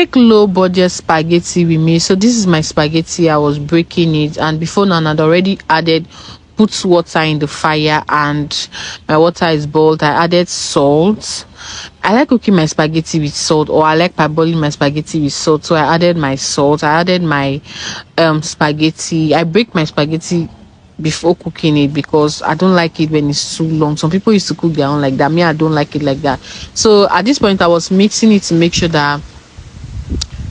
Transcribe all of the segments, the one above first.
make low budget spaghetti with me. So this is my spaghetti. I was breaking it, and before now I'd already put water in the fire, and my water is boiled. I added salt. I like cooking my spaghetti with salt, or I like parboiling my spaghetti with salt. So I added my salt. I added my spaghetti. I break my spaghetti before cooking it because I don't like it when it's too long. Some people used to cook their own like that. Me, I don't like it like that. So at this point I was mixing it to make sure that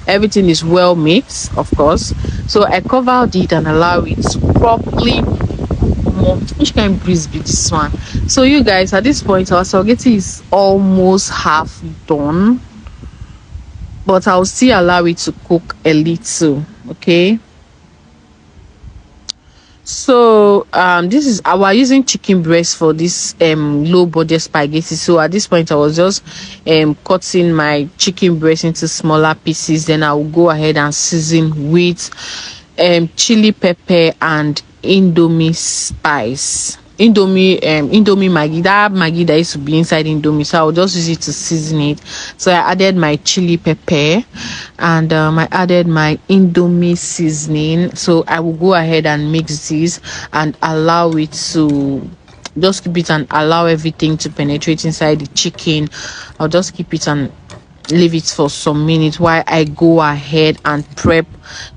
everything is well mixed, of course. So I covered it and allowed it to properly which kind of breeze be this one. So you guys, at this point our spaghetti is almost half done, but I'll still allow it to cook a little. Okay, so this is our using chicken breast for this low budget spaghetti. So at this point I was just cutting my chicken breast into smaller pieces. Then I will go ahead and season with chili pepper and Indomie spice, Indomie Maggi, that Maggi that used to be inside Indomie. So I'll just use it to season it. So I added my chili pepper and I added my Indomie seasoning. So I will go ahead and mix this and allow it to just keep it and allow everything to penetrate inside the chicken. I'll just keep it and leave it for some minutes while I go ahead and prep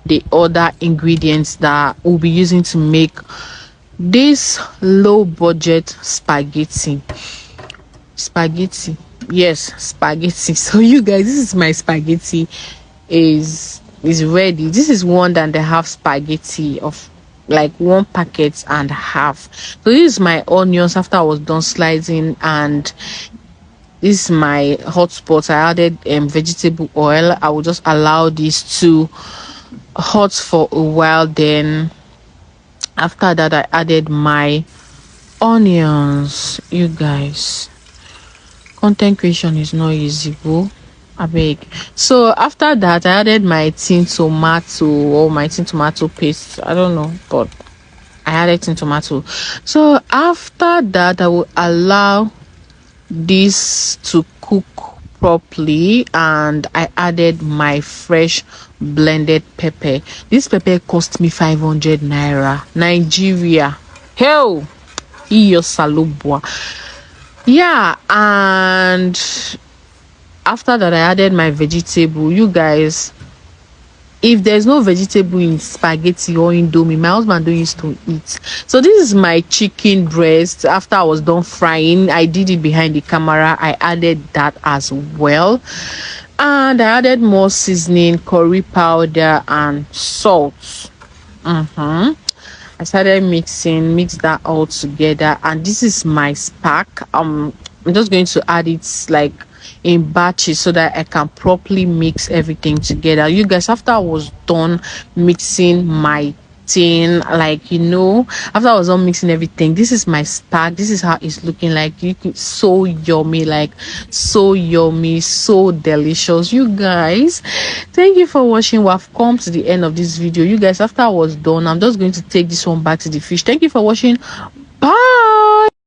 the other ingredients that we'll be using to make this low budget spaghetti. Yes, spaghetti. So you guys, this is my spaghetti is ready. This is 1.5 spaghetti of like 1 packet and half. So this is my onions after I was done slicing, and this is my hot pot. I added vegetable oil. I will just allow this to hot for a while. Then after that I added my onions. You guys, content creation is not easy, bro. I beg. So after that I added my tin tomato or my tin tomato paste. I don't know, but I added tin tomato. So after that I will allow this to cook properly, and I added my fresh blended pepper. This pepper cost me 500 naira Nigeria. Hell, iyo salubwa. Yeah, and after that I added my vegetable. You guys, if there's no vegetable in spaghetti or Indomie, my husband don't used to eat. So this is my chicken breast. After I was done frying, I did it behind the camera. I added that as well, and I added more seasoning, curry powder and salt. I started mix that all together, and this is my spag. I'm just going to add it like in batches so that I can properly mix everything together. You guys, after I was done mixing my thing, like, you know, after I was done mixing everything, this is my spag. This is how it's looking like. So yummy, like so yummy, so delicious. You guys, thank you for watching. We have come to the end of this video. You guys, after I was done, I'm just going to take this one back to the fish. Thank you for watching. Bye.